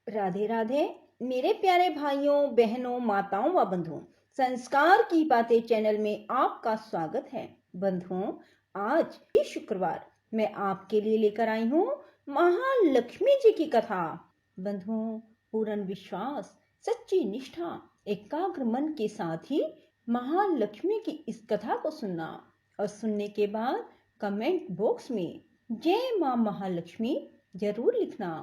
राधे राधे मेरे प्यारे भाइयों बहनों माताओं व बंधुओं, संस्कार की बातें चैनल में आपका स्वागत है। बंधुओं, आज ही शुक्रवार मैं आपके लिए लेकर आई हूँ महालक्ष्मी जी की कथा। बंधुओं, पूर्ण विश्वास, सच्ची निष्ठा, एकाग्र मन के साथ ही महालक्ष्मी की इस कथा को सुनना और सुनने के बाद कमेंट बॉक्स में जय मां महालक्ष्मी जरूर लिखना।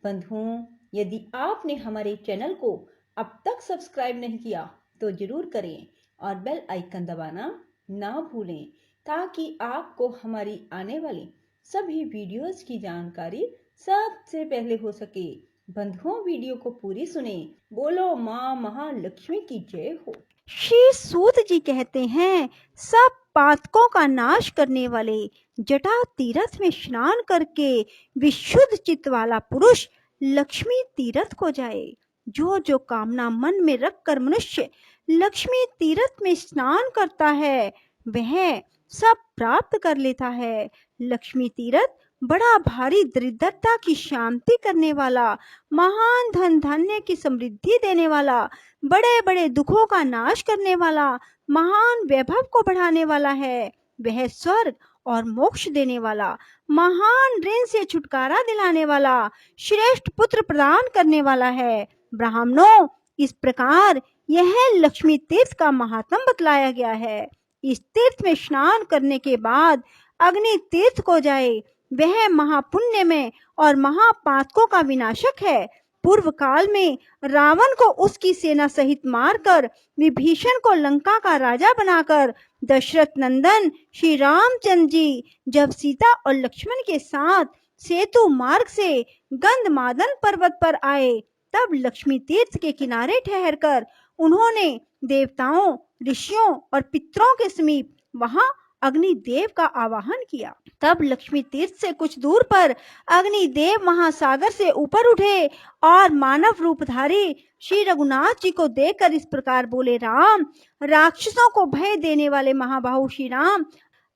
बंधुओं, यदि आपने हमारे चैनल को अब तक सब्सक्राइब नहीं किया तो जरूर करें और बेल आइकन दबाना ना भूलें ताकि आपको हमारी आने वाली सभी वीडियोस की जानकारी सबसे पहले हो सके। बंधुओं, वीडियो को पूरी सुने। बोलो मां महालक्ष्मी की जय हो। श्री सूत जी कहते हैं, सब पातकों का नाश करने वाले जटा तीर्थ में स्नान करके विशुद्ध चित्त वाला पुरुष लक्ष्मी तीर्थ को जाए। जो जो कामना मन में रखकर मनुष्य लक्ष्मी तीर्थ में स्नान करता है वह सब प्राप्त कर लेता है। लक्ष्मी तीर्थ बड़ा भारी दरिद्रता की शांति करने वाला, महान धन धान्य की समृद्धि देने वाला, बड़े बड़े दुखों का नाश करने वाला, महान वैभव को बढ़ाने वाला है। वह स्वर्ग और मोक्ष देने वाला, महान ऋण से छुटकारा दिलाने वाला, श्रेष्ठ पुत्र प्रदान करने वाला है। ब्राह्मणों, इस प्रकार यह लक्ष्मी तीर्थ का महात्म बतलाया गया है। इस तीर्थ में स्नान करने के बाद अग्नि तीर्थ को जाए, वह महापुण्य में और महापातकों का विनाशक है। पूर्व काल में रावण को उसकी सेना सहित मारकर विभीषण को लंका का राजा बनाकर दशरथ नंदन श्री रामचंद्र जी जब सीता और लक्ष्मण के साथ सेतु मार्ग से गंधमादन पर्वत पर आए, तब लक्ष्मी तीर्थ के किनारे ठहरकर उन्होंने देवताओं, ऋषियों और पितरों के समीप वहां अग्निदेव का आवाहन किया। तब लक्ष्मी तीर्थ से कुछ दूर पर अग्निदेव महासागर से ऊपर उठे और मानव रूपधारी श्री रघुनाथ जी को देखकर इस प्रकार बोले, राम, राक्षसों को भय देने वाले महाबाहु श्री राम,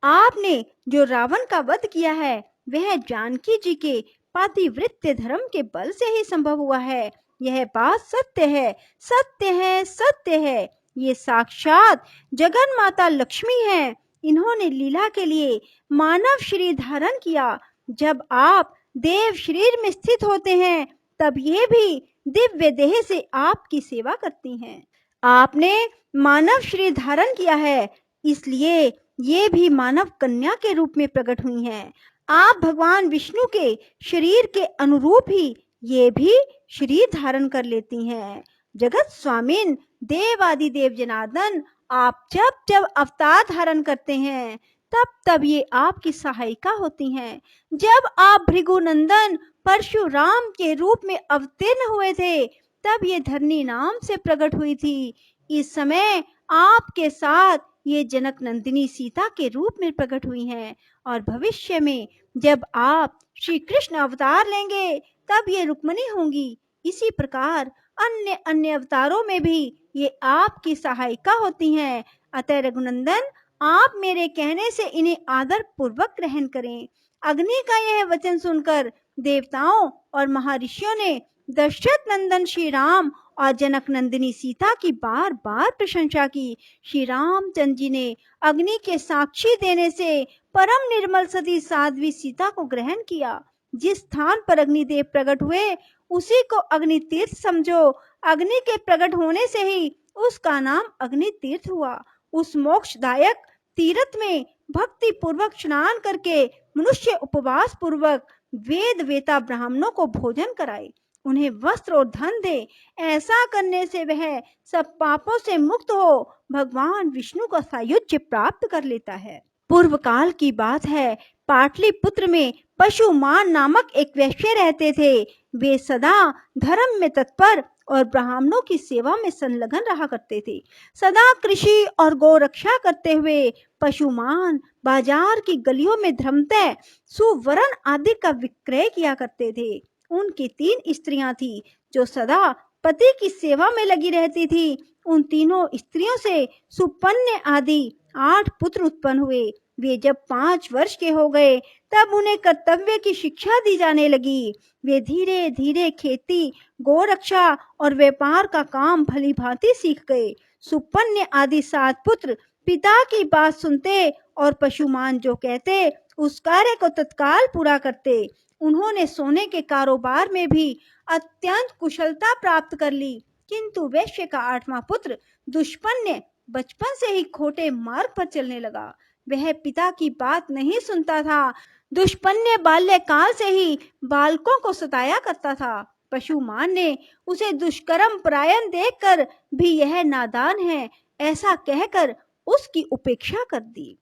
आपने जो रावण का वध किया है वह जानकी जी के पातिव्रत्य धर्म के बल से ही संभव हुआ है। यह बात सत्य है, सत्य है, सत्य है। ये साक्षात जगन माता लक्ष्मी है। इन्होंने लीला के लिए मानव शरीर धारण किया। जब आप देव शरीर में स्थित होते हैं तब ये भी दिव्य देह से आपकी सेवा करती हैं। आपने मानव शरीर धारण किया है, इसलिए ये भी मानव कन्या के रूप में प्रकट हुई हैं। आप भगवान विष्णु के शरीर के अनुरूप ही ये भी शरीर धारण कर लेती हैं। जगत स्वामिन देवादिदेव जनार्दन, आप जब जब अवतार धारण करते हैं तब तब ये आपकी सहायिका होती हैं। जब आप भृगुनंदन परशुराम के रूप में अवतीर्ण हुए थे तब ये धरणी नाम से प्रकट हुई थी। इस समय आपके साथ ये जनक नंदिनी सीता के रूप में प्रकट हुई हैं और भविष्य में जब आप श्री कृष्ण अवतार लेंगे तब ये रुक्मिणी होंगी। इसी प्रकार अन्य अन्य अवतारों में भी ये आपकी सहायिका होती हैं। अतः रघुनंदन, आप मेरे कहने से इन्हें आदर पूर्वक ग्रहण करें। अग्नि का यह वचन सुनकर देवताओं और महर्षियों ने दशरथ नंदन श्री राम और जनक नंदिनी सीता की बार बार प्रशंसा की। श्री रामचंद्र जी ने अग्नि के साक्षी देने से परम निर्मल सती साध्वी सीता को ग्रहण किया। जिस स्थान पर अग्निदेव प्रकट हुए उसी को अग्नि तीर्थ समझो। अग्नि के प्रकट होने से ही उसका नाम अग्नि तीर्थ हुआ। उस मोक्षदायक तीर्थ में भक्ति पूर्वक स्नान करके मनुष्य उपवास पूर्वक वेद वेता ब्राह्मणों को भोजन कराए, उन्हें वस्त्र और धन दे। ऐसा करने से वह सब पापों से मुक्त हो भगवान विष्णु का सायुज्य प्राप्त कर लेता है। पूर्व काल की बात है, पाटलिपुत्र में पशुमान नामक एक वैश्य रहते थे। वे सदा धर्म में तत्पर और ब्राह्मणों की सेवा में संलग्न रहा करते थे। सदा कृषि और गौ रक्षा करते हुए पशुमान बाजार की गलियों में धर्मतः सुवर्ण आदि का विक्रय किया करते थे। उनकी 3 स्त्रियां थी जो सदा पति की सेवा में लगी रहती थी। उन तीनों स्त्रियों से सुपन्य आदि 8 पुत्र उत्पन्न हुए। वे जब 5 वर्ष के हो गए तब उन्हें कर्तव्य की शिक्षा दी जाने लगी। वे धीरे धीरे खेती, गोरक्षा और व्यापार का काम भली भांति सीख गए। सुपन्य आदि 7 पुत्र पिता की बात सुनते और पशुमान जो कहते उस कार्य को तत्काल पूरा करते। उन्होंने सोने के कारोबार में भी अत्यंत कुशलता प्राप्त कर ली, किंतु वैश्य का 8वां पुत्र दुष्पन्य बचपन से ही खोटे मार्ग पर चलने लगा। वह पिता की बात नहीं सुनता था। दुष्पन्य बाल्यकाल से ही बालकों को सताया करता था। पशुमान ने उसे दुष्कर्म परायण देखकर भी यह नादान है ऐसा कहकर उसकी उपेक्षा कर दी।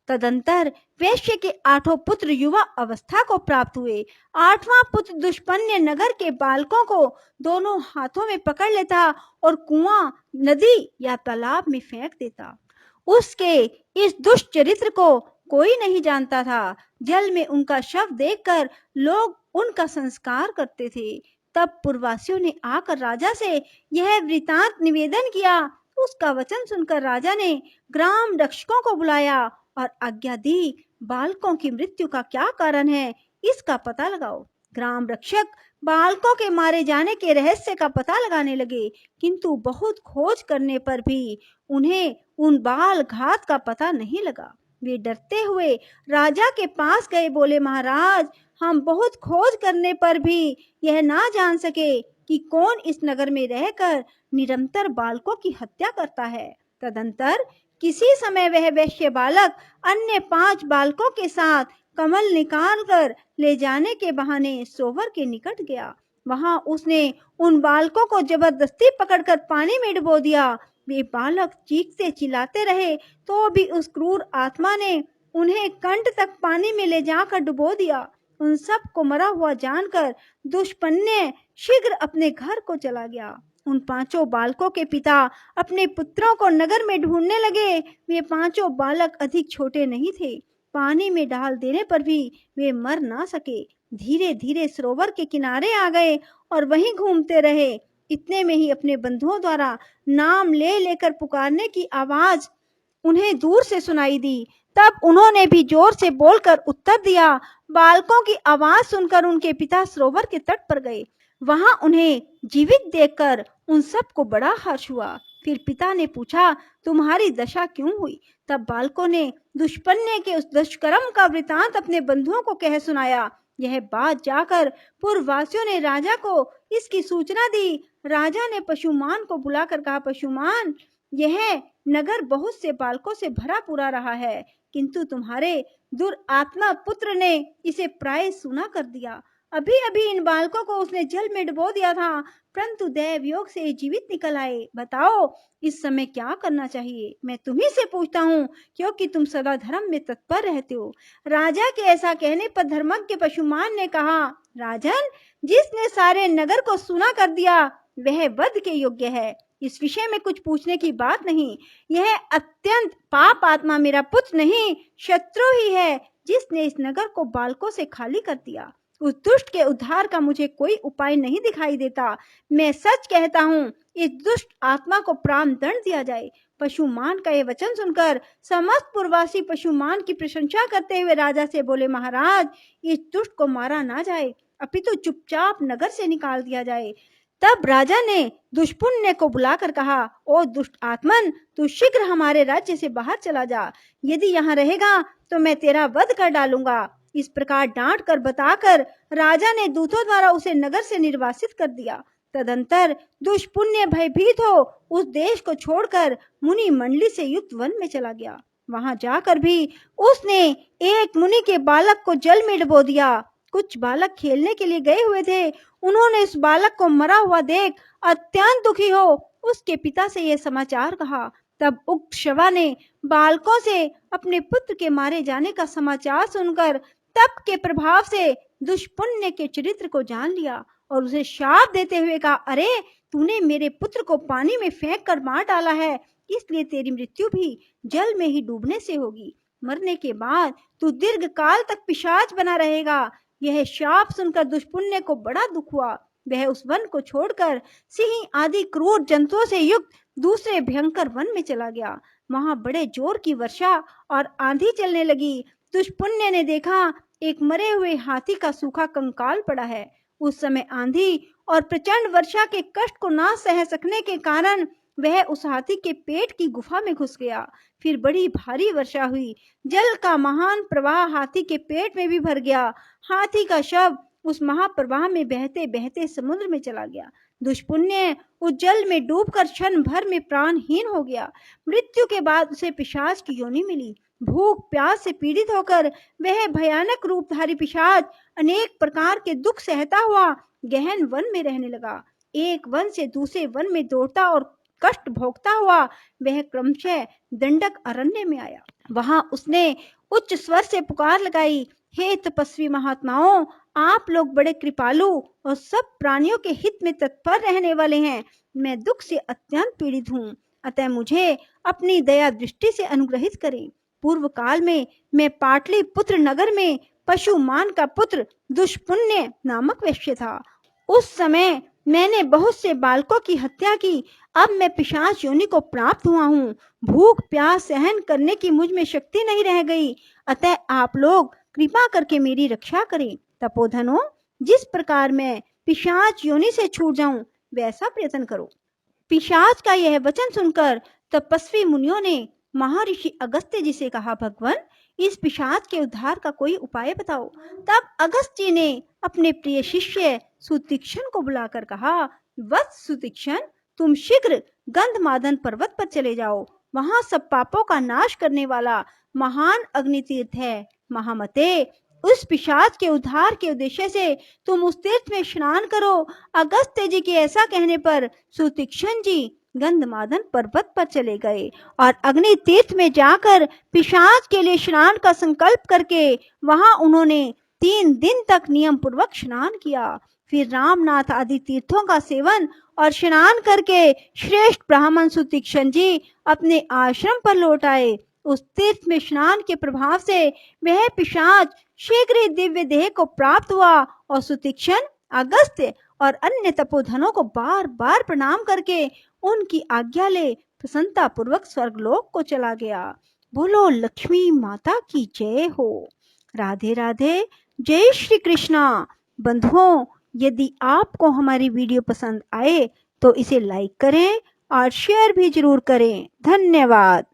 तदंतर वैश्य के 8 पुत्र युवा अवस्था को प्राप्त हुए। 8वां पुत्र दुष्पन्य नगर के बालकों को दोनों हाथों में पकड़ लेता और कुआं, नदी या तालाब में फेंक देता। उसके इस दुष्ट चरित्र को कोई नहीं जानता था। जल में उनका शव देखकर लोग उनका संस्कार करते थे। तब पुरवासियों ने आकर राजा से यह वृतांत निवेदन किया। उसका वचन सुनकर राजा ने ग्राम रक्षकों को बुलाया और आज्ञा दी, बालकों की मृत्यु का क्या कारण है इसका पता लगाओ। ग्राम रक्षक बालकों के मारे जाने के रहस्य का पता लगाने लगे, किंतु बहुत खोज करने पर भी उन्हें उन बाल घात का पता नहीं लगा। वे डरते हुए राजा के पास गए, बोले, महाराज, हम बहुत खोज करने पर भी यह ना जान सके कि कौन इस नगर में रहकर निरंतर बालकों की हत्या करता है। तदंतर किसी समय वह वैश्य बालक अन्य 5 बालकों के साथ कमल निकालकर ले जाने के बहाने सोवर के निकट गया। वहां उसने उन बालकों को जबरदस्ती पकड़कर पानी में डुबो दिया। वे बालक चीखते चिल्लाते रहे तो भी उस क्रूर आत्मा ने उन्हें कंठ तक पानी में ले जाकर डुबो दिया। उन सब को मरा हुआ जानकर दुष्पन्य शीघ्र अपने घर को चला गया। उन 5 बालकों के पिता अपने पुत्रों को नगर में ढूंढने लगे। वे 5 बालक अधिक छोटे नहीं थे। पानी में डाल देने पर भी वे मर ना सके। धीरे धीरे सरोवर के किनारे आ गए और वहीं घूमते रहे। इतने में ही अपने बंधुओं द्वारा नाम ले लेकर पुकारने की आवाज उन्हें दूर से सुनाई दी। तब उन्होंने भी जोर से बोलकर उत्तर दिया। बालकों की आवाज सुनकर उनके पिता सरोवर के तट पर गए। वहां उन्हें जीवित देखकर उन सबको बड़ा हर्ष हुआ। फिर पिता ने पूछा, तुम्हारी दशा क्यों हुई? तब बालकों ने दुष्पन्य के उस दुष्कर्म का वृतांत अपने बंधुओं को कह सुनाया। यह बात जाकर पूर्ववासियों ने राजा को इसकी सूचना दी। राजा ने पशुमान को बुलाकर कहा, पशुमान, यह नगर बहुत से बालकों से भरा पूरा रहा है, किंतु तुम्हारे दुरात्मा पुत्र ने इसे प्राय सूना कर दिया। अभी अभी इन बालकों को उसने जल में डुबो दिया था, परंतु दैव योग से जीवित निकल आए। बताओ इस समय क्या करना चाहिए? मैं तुम्ही से पूछता हूँ, क्योंकि तुम सदा धर्म में तत्पर रहते हो। राजा के ऐसा कहने पर धर्मज्ञ पशुमान ने कहा, राजन, जिसने सारे नगर को सूना कर दिया वह वध के योग्य है। इस विषय में कुछ पूछने की बात नहीं। यह अत्यंत पाप आत्मा मेरा पुत्र नहीं, शत्रु ही है, जिसने इस नगर को बालकों से खाली कर दिया। उस दुष्ट के उद्धार का मुझे कोई उपाय नहीं दिखाई देता। मैं सच कहता हूँ, इस दुष्ट आत्मा को प्राण दंड दिया जाए। पशुमान का यह वचन सुनकर समस्त पूर्ववासी पशुमान की प्रशंसा करते हुए राजा से बोले, महाराज, इस दुष्ट को मारा ना जाए, अपितु चुपचाप नगर से निकाल दिया जाए। तब राजा ने दुष्पुण्य को बुलाकर कहा, ओ दुष्ट आत्मन, तू शीघ्र हमारे राज्य से बाहर चला जा। यदि यहाँ रहेगा तो मैं तेरा वध कर डालूंगा। इस प्रकार डांट कर बताकर राजा ने दूतों द्वारा उसे नगर से निर्वासित कर दिया। तदंतर दुष्पुण्य भयभीत हो उस देश को छोड़कर मुनि मंडली से युक्त वन में चला गया। वहां जाकर भी उसने एक मुनि के बालक को जल में डुबो दिया। कुछ बालक खेलने के लिए गए हुए थे। उन्होंने इस बालक को मरा हुआ देख अत्यंत दुखी हो उसके पिता से यह समाचार कहा। तब उक्त शवा ने बालकों से अपने पुत्र के मारे जाने का समाचार सुनकर तप के प्रभाव से दुष्पुण्य के चरित्र को जान लिया और उसे शाप देते हुए कहा, अरे, तूने मेरे पुत्र को पानी में फेंक कर मार डाला है, इसलिए तेरी मृत्यु भी जल में ही डूबने से होगी। मरने के बाद तू दीर्घ काल तक पिशाच बना रहेगा। यह शाप सुनकर दुष्पुण्य को बड़ा दुख हुआ। वह उस वन को छोड़कर सिंह आदि क्रूर जंतुओं से युक्त दूसरे भयंकर वन में चला गया। वहां बड़े जोर की वर्षा और आंधी चलने लगी। दुष्पुण्य ने देखा एक मरे हुए हाथी का सूखा कंकाल पड़ा है। उस समय आंधी और प्रचंड वर्षा के कष्ट को ना सह सकने के कारण वह उस हाथी के पेट की गुफा में घुस गया। फिर बड़ी भारी वर्षा हुई। जल का महान प्रवाह हाथी के पेट में भी भर गया। हाथी का शव उस महाप्रवाह में बहते बहते समुद्र में चला गया। दुष्पुण्य उस जल में डूबकर क्षण भर में प्राणहीन हो गया। मृत्यु के बाद उसे पिशाच की योनि मिली। भूख प्यास से पीड़ित होकर वह भयानक रूपधारी पिशाच अनेक प्रकार के दुख सहता हुआ गहन वन में रहने लगा। एक वन से दूसरे वन में दौड़ता और कष्ट भोगता हुआ वह क्रमशः दंडक अरण्य में आया। वहां उसने उच्च स्वर से पुकार लगाई, हे तपस्वी महात्माओं, आप लोग बड़े कृपालु और सब प्राणियों के हित में तत्पर रहने वाले हैं। मैं दुख से अत्यंत पीड़ित हूँ, अतः मुझे अपनी दया दृष्टि से अनुग्रहित करें। पूर्व काल में मैं पाटलिपुत्र नगर में पशुमान का पुत्र दुष्पुण्य नामक वैश्य था। उस समय मैंने बहुत से बालकों की हत्या की। अब मैं पिशाच योनि को प्राप्त हुआ हूँ। भूख प्यास सहन करने की मुझ में शक्ति नहीं रह गई, अतः आप लोग कृपा करके मेरी रक्षा करें। तपोधनो, जिस प्रकार मैं पिशाच योनि से छूट जाऊं वैसा प्रयत्न करो। पिशाच का यह वचन सुनकर तपस्वी मुनियों ने महर्षि अगस्त्य जी से कहा, भगवान, इस पिशाच के उद्धार का कोई उपाय बताओ। तब अगस्त्य जी ने अपने प्रिय शिष्य सुतीक्ष्ण को बुलाकर कहा, वत्स सुतीक्ष्ण, तुम शीघ्र गंधमादन पर्वत पर चले जाओ। वहां सब पापों का नाश करने वाला महान अग्नि तीर्थ है। महामते, उस पिशाच के उद्धार के उद्देश्य से तुम उस तीर्थ में स्नान करो। अगस्त्य जी के ऐसा कहने पर सुतीक्ष्ण जी गंधमादन पर्वत पर चले गए और अग्नि तीर्थ में जाकर पिशाच के लिए स्नान का संकल्प करके वहां उन्होंने 3 दिन तक नियम पूर्वक स्नान किया। फिर रामनाथ आदि तीर्थों का सेवन और स्नान करके श्रेष्ठ ब्राह्मण सुतीक्ष्ण जी अपने आश्रम पर लौट आए। उस तीर्थ में स्नान के प्रभाव से वह पिशाच शीघ्र ही दिव्य देह को प्राप्त हुआ और सुतीक्ष्ण, अगस्त्य और अन्य तपोधनों को बार बार प्रणाम करके उनकी आज्ञा ले प्रसन्नता पूर्वक स्वर्गलोक को चला गया। बोलो लक्ष्मी माता की जय हो। राधे राधे। जय श्री कृष्णा। बंधुओं, यदि आपको हमारी वीडियो पसंद आए तो इसे लाइक करें और शेयर भी जरूर करें। धन्यवाद।